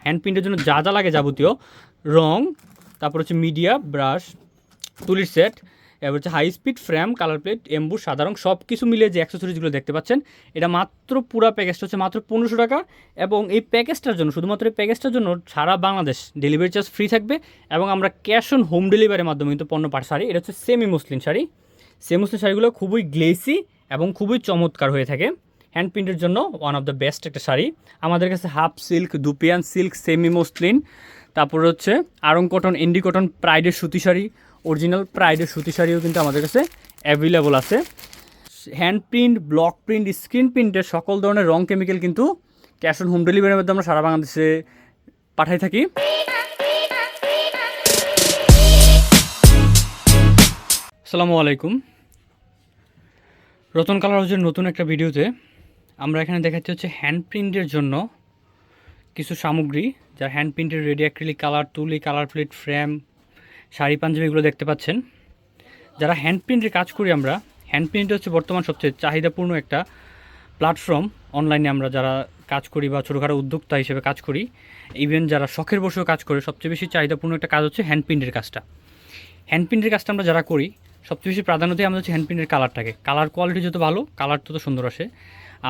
Hand প্রিন্টের জন্য যা যা লাগে যাবতীয় রং, তারপর হচ্ছে মিডিয়া, ব্রাশ, তুলির সেট, এবার হচ্ছে high speed frame, colour plate, emboss, সাদা রং সব কিছু মিলিয়ে যে অ্যাক্সেসরিজগুলো দেখতে পাচ্ছেন, এটা মাত্র পুরো প্যাকেজটা হচ্ছে মাত্র 1500 টাকা। এবং এই প্যাকেজটার জন্য, শুধুমাত্র এই প্যাকেজটার জন্য সারা বাংলাদেশ ডেলিভারি চার্জ ফ্রি থাকবে এবং আমরা ক্যাশ অন হোম ডেলিভারির মাধ্যমে কিন্তু পণ্য শাড়ি, এটা হচ্ছে semi muslin sari. Semi muslin শাড়িগুলো খুবই গ্লেসি এবং খুবই চমৎকার হয়ে থাকে। হ্যান্ড প্রিন্টের জন্য ওয়ান অফ দ্য বেস্ট একটা শাড়ি। আমাদের কাছে half silk, dupion silk, semi muslin, তারপর হচ্ছে আড়ং কটন, ইন্ডি কটন, প্রাইডের সুতি শাড়ি, অরিজিনাল প্রাইডের সুতি শাড়িও কিন্তু আমাদের কাছে অ্যাভেলেবল আছে। Hand print, block print, screen প্রিন্টের সকল ধরনের রং কেমিক্যাল কিন্তু ক্যাশ অন হোম ডেলিভারির মাধ্যমে আমরা সারা বাংলাদেশে পাঠাই থাকি। আসসালামু আলাইকুম। রতন কালার হাউসের নতুন একটা ভিডিওতে আমরা এখানে দেখাচ্ছি হচ্ছে হ্যান্ড প্রিন্টের জন্য কিছু সামগ্রী, যার হ্যান্ড প্রিন্টের রেডি অ্যাক্রিলিক কালার, তুলি, colour plate, frame, sari, Punjabi এগুলো দেখতে পাচ্ছেন। যারা হ্যান্ড প্রিন্টের কাজ করি আমরা, হ্যান্ড প্রিন্ট হচ্ছে বর্তমান সবচেয়ে চাহিদাপূর্ণ একটা প্ল্যাটফর্ম। অনলাইনে আমরা যারা কাজ করি বা ছোটোখাটো উদ্যোক্তা হিসেবে কাজ করি, ইভেন যারা শখের বসেও কাজ করে, সবচেয়ে বেশি চাহিদাপূর্ণ একটা কাজ হচ্ছে হ্যান্ড প্রিন্টের কাজটা। হ্যান্ড প্রিন্টের কাজটা আমরা যারা করি সবচেয়ে বেশি প্রাধান্য দিই আমরা হচ্ছে হ্যান্ড প্রিন্টের কালারটাকে। কালার কোয়ালিটি যত ভালো, কালার তত সুন্দর আসে।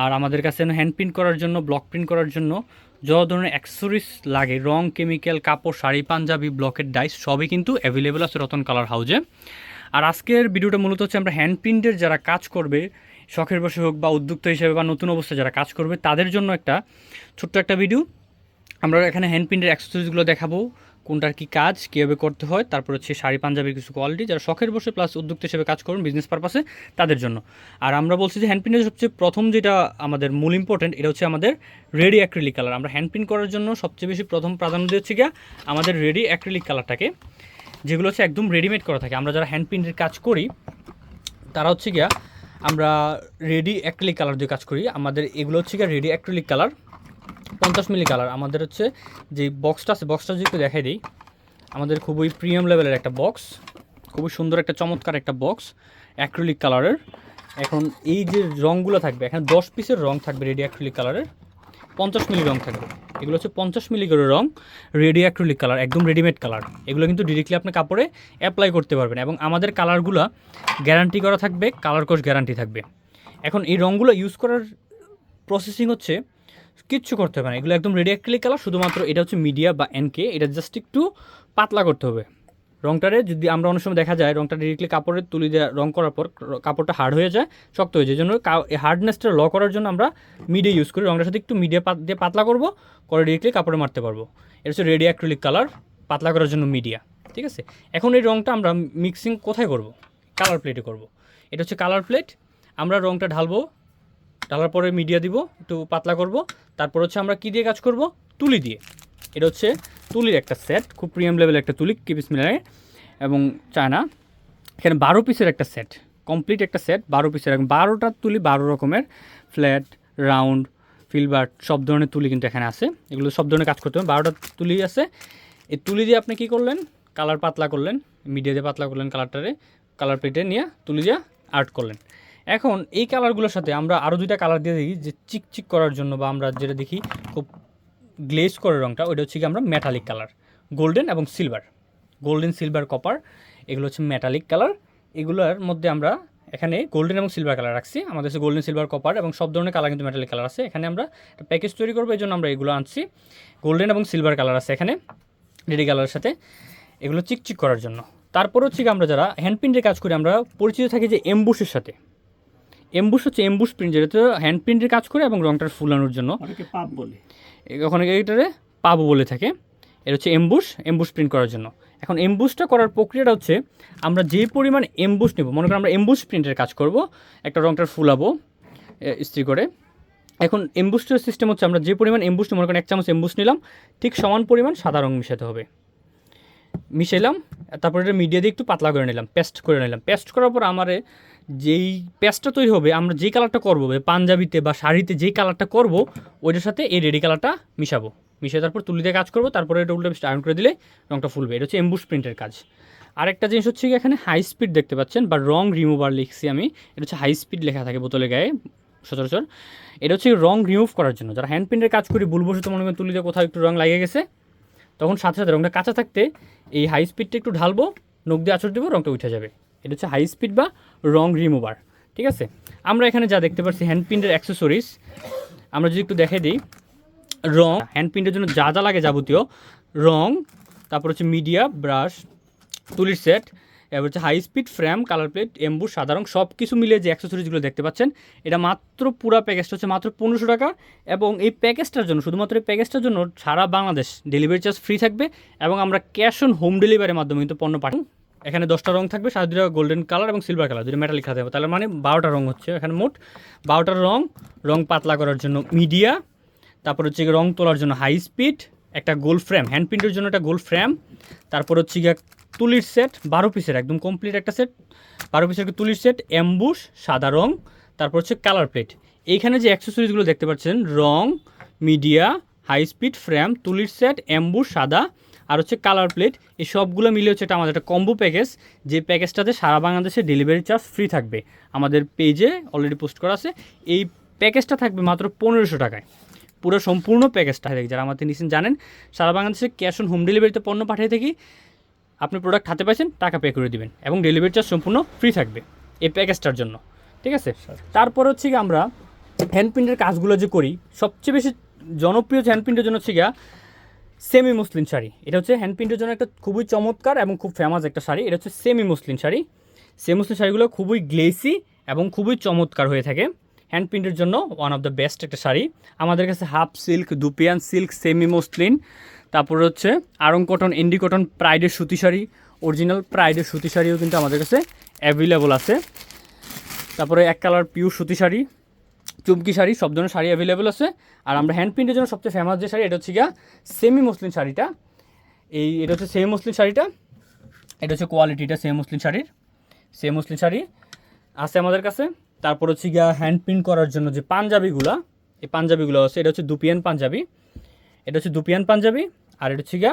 আর আমাদের কাছে হ্যান্ড প্রিন্ট করার জন্য, ব্লক প্রিন্ট করার জন্য যত ধরনের অ্যাক্সেসরিজ লাগে, রং, কেমিক্যাল, কাপড়, শাড়ি, পাঞ্জাবি, ব্লকের ডাইস সবই কিন্তু অ্যাভেলেবেল আছে রতন কালার হাউজে। আর আজকের ভিডিওটা মূলত হচ্ছে আমরা হ্যান্ড প্রিন্টের যারা কাজ করবে, শখের বসে হোক বা উদ্যোক্তা হিসেবে বা নতুন অবস্থায় যারা কাজ করবে, তাদের জন্য একটা ছোট্ট একটা ভিডিও। আমরা এখানে হ্যান্ড প্রিন্টের অ্যাক্সেসরিজগুলো দেখাবো, কোনটার কী কাজ, কীভাবে করতে হয়, তারপর হচ্ছে শাড়ি পাঞ্জাবির কিছু কোয়ালিটি, যারা শখের বসে প্লাস উদ্যোক্তা হিসেবে কাজ করুন বিজনেস পারপাসে, তাদের জন্য। আর আমরা বলছি যে হ্যান্ড প্রিন্টের সবচেয়ে প্রথম যেটা আমাদের মূল ইম্পর্টেন্ট, এটা হচ্ছে আমাদের রেডি অ্যাক্রিলিক কালার। আমরা হ্যান্ড প্রিন্ট করার জন্য সবচেয়ে বেশি প্রথম প্রাধান্য দিচ্ছি গিয়া আমাদের রেডি অ্যাক্রিলিক কালারটাকে, যেগুলো হচ্ছে একদম রেডিমেড করা থাকে। আমরা যারা হ্যান্ড প্রিন্টের কাজ করি তারা হচ্ছে গিয়া আমরা রেডি অ্যাক্রিলিক কালার দিয়ে কাজ করি। আমাদের এগুলো হচ্ছে গিয়া রেডি অ্যাক্রিলিক কালার 50 মিলি কালার। আমাদের হচ্ছে যে বক্সটা আছে, বক্সটা যদি একটু দেখাই দিই, আমাদের খুবই প্রিমিয়াম লেভেলের একটা বক্স, খুবই সুন্দর একটা চমৎকার একটা বক্স অ্যাক্রিলিক কালারের। এখন এই যে রঙগুলো থাকবে, এখানে 10 পিসের রং থাকবে রেডি অ্যাক্রিলিক কালারের, 50 মিলি রং থাকবে। এগুলো হচ্ছে 50 মিলি করে রং, রেডি অ্যাক্রিলিক কালার, একদম রেডিমেড কালার। এগুলো কিন্তু ডিরেক্টলি আপনি কাপড়ে অ্যাপ্লাই করতে পারবেন এবং আমাদের কালারগুলো গ্যারান্টি করা থাকবে, কালার কোর্স গ্যারান্টি থাকবে। এখন এই রঙগুলো ইউজ করার প্রসেসিং হচ্ছে কিচ্ছু করতে হবে না, এগুলো একদম রেডি অ্যাক্রিলিক কালার। শুধুমাত্র এটা হচ্ছে মিডিয়া বা এনকে, এটা জাস্ট একটু পাতলা করতে হবে রংটারে। যদি আমরা অনেক সময় দেখা যায় রংটা ডিরেক্টলি কাপড়ের তুলি দিয়ে রং করার পর কাপড়টা হার্ড হয়ে যায়, শক্ত হয়ে যায়। এই জন্য হার্ডনেসটা ল করার জন্য আমরা মিডিয়া ইউজ করি। রংটার সাথে একটু মিডিয়া দিয়ে পাতলা করবো, করে ডিরেক্টলি কাপড়ে মারতে পারবো। এটা হচ্ছে রেডি অ্যাক্রিলিক কালার, পাতলা করার জন্য মিডিয়া। ঠিক আছে, এখন এই রংটা আমরা মিক্সিং কোথায় করব? কালার প্লেটে করব। এটা হচ্ছে কালার প্লেট। আমরা রংটা ঢালবো, ঢালার পরে মিডিয়া দিব, একটু পাতলা করব। তারপর হচ্ছে আমরা কী দিয়ে কাজ করব? তুলি দিয়ে। এটা হচ্ছে তুলির একটা সেট, খুব প্রিমিয়াম লেভেলের একটা তুলি, কিপিস মিলারে এবং চায়না। এখানে 12 পিসের একটা সেট, কমপ্লিট একটা সেট 12 পিসের, এবং 12টা তুলি 12 রকমের, ফ্ল্যাট, রাউন্ড, ফিলবার্ট সব ধরনের তুলি কিন্তু এখানে আছে। এগুলো সব ধরনের কাজ করতে হবে। 12টা তুলি আছে। এই তুলি দিয়ে আপনি কী করলেন? কালার পাতলা করলেন, মিডিয়া দিয়ে পাতলা করলেন কালারটারে, কালার প্লেটে নিয়ে তুলি দিয়ে আর্ট করলেন। এখন এই কালারগুলোর সাথে আমরা আরও 2টা কালার দিয়ে দেখি, যে চিকচিক করার জন্য, বা আমরা যেটা দেখি খুব গ্লেজ করে রঙটা, ওইটা হচ্ছে কি আমরা মেটালিক কালার, গোল্ডেন এবং সিলভার, গোল্ডেন, সিলভার, কপার, এগুলো হচ্ছে মেটালিক কালার। এগুলোর মধ্যে আমরা এখানে গোল্ডেন এবং সিলভার কালার রাখছি। আমাদের কাছে গোল্ডেন, সিলভার, কপার এবং সব ধরনের কালার কিন্তু মেটালিক কালার আছে। এখানে আমরা একটা প্যাকেজ তৈরি করবো, এই জন্য আমরা এগুলো আনছি। গোল্ডেন এবং সিলভার কালার আছে এখানে রেডি কালারের সাথে, এগুলো চিকচিক করার জন্য। তারপর হচ্ছে কি আমরা যারা হ্যান্ড প্রিন্টের কাজ করি, আমরা পরিচিত থাকি যে এমবুশের সাথে। এমবুশ হচ্ছে এমবুশ প্রিন্ট, যেটা হ্যান্ড প্রিন্টের কাজ করে এবং রংটার ফুলানোর জন্য পাপ বলে, ওখানে এটারে পাবো বলে থাকে। এটা হচ্ছে এমবুশ, এমবুশ প্রিন্ট করার জন্য। এখন এমবুশটা করার প্রক্রিয়াটা হচ্ছে আমরা যে পরিমাণ এমবুশ নেব, মনে করেন আমরা এমবুশ প্রিন্টের কাজ করব, একটা রংটার ফুলাবো ইস্ত্রি করে। এখন এমবুশটার সিস্টেম হচ্ছে আমরা যে পরিমাণ এমবুশ নিই, মনে করেন 1 চামচ এমবুশ নিলাম, ঠিক সমান পরিমাণ সাদা রং মিশাতে হবে। মিশাইলাম, তারপর এটা মিডিয়া দিয়ে একটু পাতলা করে নিলাম, পেস্ট করে নিলাম। পেস্ট করার পর আমার যেই পেস্টটা তৈরি হবে, আমরা যেই কালারটা করবো পাঞ্জাবিতে বা শাড়িতে, যেই কালারটা করবো ওইটার সাথে এই রেডি কালারটা মিশাবো। মিশিয়ে তারপর তুলি দিয়ে কাজ করবো, তারপরে এটা উল্টে আয়রন করে দিলে রংটা ফুলবে। এটা হচ্ছে এমবুশ প্রিন্টের কাজ। আরেকটা জিনিস হচ্ছে কি, এখানে হাই স্পিড দেখতে পাচ্ছেন বা রং রিমুভার লিখছি আমি, এটা হচ্ছে হাই স্পিড লেখা থাকে বোতলে গায়ে, সচরাচর। এটা হচ্ছে রং রিমুভ করার জন্য। যারা হ্যান্ড প্রিন্টের কাজ করি ভুলবশত মনে করেন তুলিতে কোথাও একটু রং লাগিয়ে গেছে, তখন সাথে সাথে রংটা কাঁচা থাকতে এই হাই স্পিডটা একটু ঢালবো, নখ দিয়ে আঁচড় দেবো, রংটা উঠে যাবে। এটা হচ্ছে হাই স্পিড বা রং রিমুভার। ঠিক আছে, আমরা এখানে যা দেখতে পাচ্ছি হ্যান্ড প্রিন্টের অ্যাক্সেসরিজ, আমরা যদি একটু দেখে দিই, রং হ্যান্ড প্রিন্টের জন্য যা যা লাগে যাবতীয় রং, তারপর হচ্ছে মিডিয়া, ব্রাশ, তুলির সেট, এবার হচ্ছে high speed, frame, colour plate, emboss, সাদা রং, সব কিছু মিলিয়ে যে অ্যাক্সেসরিজগুলো দেখতে পাচ্ছেন, এটা মাত্র পুরো প্যাকেজটা হচ্ছে মাত্র 1500 টাকা। এবং এই প্যাকেজটার জন্য, শুধুমাত্র এই প্যাকেজটার জন্য সারা বাংলাদেশ ডেলিভারি চার্জ ফ্রি থাকবে, এবং আমরা ক্যাশ অন হোম ডেলিভারির মাধ্যমে কিন্তু পণ্য পাঠাবো। এখানে 10টা রং থাকবে, সাথে দুটো গোল্ডেন কালার এবং সিলভার কালার, দুটো মেটালিক খাতে হবে, তাহলে মানে 12টা রং হচ্ছে এখানে মোট। 12টার রং পাতলা করার জন্য মিডিয়া, তারপর হচ্ছে রং তোলার জন্য হাই স্পিড, একটা গোল ফ্রেম, হ্যান্ড প্রিন্টের জন্য একটা গোল ফ্রেম, তারপর হচ্ছে গিয়ে তুলির সেট 12 পিসের একদম কমপ্লিট একটা সেট, 12 পিসের তুলির সেট, অ্যাম্বুশ, সাদা রং, তারপর হচ্ছে কালার প্লেট। এইখানে যে অ্যাক্সেসরিজগুলো দেখতে পাচ্ছেন, রং, মিডিয়া, হাই স্পিড, ফ্রেম, তুলির সেট, অ্যাম্বুশ, সাদা, আর হচ্ছে কালার প্লেট, এই সবগুলো মিলে হচ্ছে এটা আমাদের একটা কম্বো প্যাকেজ, যে প্যাকেজটাতে সারা বাংলাদেশে ডেলিভারি চার্জ ফ্রি থাকবে। আমাদের পেজে অলরেডি পোস্ট করা আছে। এই প্যাকেজটা থাকবে মাত্র 1500 টাকায়, পুরো সম্পূর্ণ প্যাকেজটা। যারা আমাদের নিচ্ছেন জানেন, সারা বাংলাদেশে ক্যাশ অন হোম ডেলিভারিতে পণ্য পাঠিয়ে থাকি। আপনি প্রোডাক্ট হাতে পাচ্ছেন, টাকা পে করে দিবেন, এবং ডেলিভারি চার্জ সম্পূর্ণ ফ্রি থাকবে এই প্যাকেজটার জন্য। ঠিক আছে, তারপর হচ্ছে কি আমরা হ্যান্ড প্রিন্টের কাজগুলো যে করি, সবচেয়ে বেশি জনপ্রিয় হ্যান্ড প্রিন্টের জন্য হচ্ছে গিয়া সেমি মসলিন শাড়ি। এটা হচ্ছে হ্যান্ড প্রিন্টের জন্য একটা খুবই চমৎকার এবং খুব ফেমাস একটা শাড়ি। এটা হচ্ছে semi muslin sari. Semi muslin শাড়িগুলো খুবই গ্লেসি এবং খুবই চমৎকার হয়ে থাকে। হ্যান্ড প্রিন্টের জন্য ওয়ান অফ দ্য বেস্ট একটা শাড়ি। আমাদের কাছে half silk, dupion silk, semi muslin, তারপর হচ্ছে আরং কটন, ইন্ডি কটন, প্রাইডের সুতি শাড়ি, অরিজিনাল প্রাইডের সুতি শাড়িও কিন্তু আমাদের কাছে অ্যাভেলেবল আছে। তারপরে এক কালার পিওর সুতি শাড়ি, চুমকি শাড়ি, সব ধরনের শাড়ি অ্যাভেলেবল আছে। আর আমরা হ্যান্ড প্রিন্টের জন্য সবচেয়ে ফেমাস যে শাড়ি, এটা হচ্ছে গিয়া সেমি মসলিন শাড়িটা। এটা হচ্ছে সেমি মসলিন শাড়িটা, এটা হচ্ছে কোয়ালিটিটা সেমি মসলিন শাড়ির। সেমি মসলিন শাড়ি আছে আমাদের কাছে। তারপর হচ্ছে গিয়া হ্যান্ড প্রিন্ট করার জন্য যে পাঞ্জাবিগুলো, এই পাঞ্জাবিগুলো আছে, এটা হচ্ছে দুপিয়ান পাঞ্জাবি, এটা হচ্ছে দুপিয়ান পাঞ্জাবি। আর এটা হচ্ছে গিয়া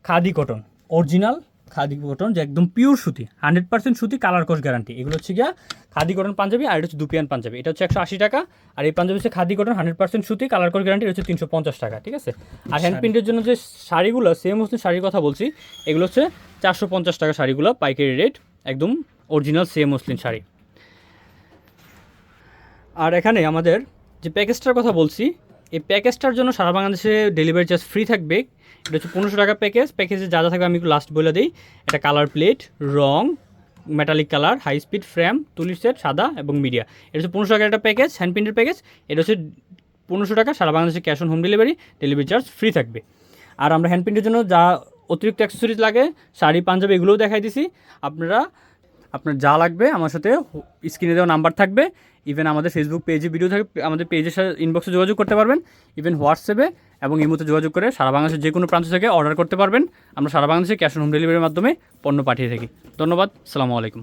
khadi cotton, original khadi cotton, যে একদম পিওর সুতি, 100% সুতি, কালার কস গ্যারান্টি। এগুলো হচ্ছে গিয়া খাদি কটন পাঞ্জাবি। আর এটা হচ্ছে দুপিয়ান পাঞ্জাবি, এটা হচ্ছে 180 টাকা। আর এই পাঞ্জাবি হচ্ছে খাদি কটন, 100% সুতি, কালার কস গ্যারান্টি, এটা হচ্ছে 350 টাকা। ঠিক আছে, আর হ্যান্ড প্রিন্টের জন্য যে শাড়িগুলো, সেম হচ্ছে শাড়ির কথা বলছি, এগুলো হচ্ছে 450 টাকা শাড়িগুলো, পাইকারি রেট, একদম অরিজিনাল সেম মসলিন শাড়ি। আর এখানে আমাদের যে প্যাকেজটার কথা বলছি, এই প্যাকেজটার জন্য সারা বাংলাদেশে ডেলিভারি চার্জ ফ্রি থাকবে। এটা হচ্ছে 1500 টাকা প্যাকেজ। প্যাকেজে যা যা থাকবে আমি একটু লাস্ট বলে দিই। এটা কালার প্লেট, রং, metallic colour, high speed, frame, তুলির সেট, সাদা এবং মিডিয়া। এটা হচ্ছে 1500 টাকার একটা প্যাকেজ, হ্যান্ড প্রিন্টের প্যাকেজ। এটা হচ্ছে 1500 টাকা, সারা বাংলাদেশে cash on home delivery charge free থাকবে। আর আমরা হ্যান্ড প্রিন্টের জন্য যা অতিরিক্ত অ্যাক্সেসরিজ লাগে, শাড়ি, পাঞ্জাবি, এগুলোও দেখাই দিছি। আপনার যা লাগবে আমার সাথে স্ক্রিনে দেওয়া নাম্বার থাকবে। ইভেন আমাদের ফেসবুক পেজে ভিডিও থাকবে, আমাদের পেজের সাথে ইনবক্সে যোগাযোগ করতে পারবেন। ইভেন হোয়াটসঅ্যাপে এবং ইমোতে যোগাযোগ করে সারা বাংলাদেশের যে কোনো প্রান্ত থেকে অর্ডার করতে পারবেন। আমরা সারা বাংলাদেশে ক্যাশ অন হোম ডেলিভারির মাধ্যমে পণ্য পাঠিয়ে থাকি। ধন্যবাদ, আসসালামু আলাইকুম।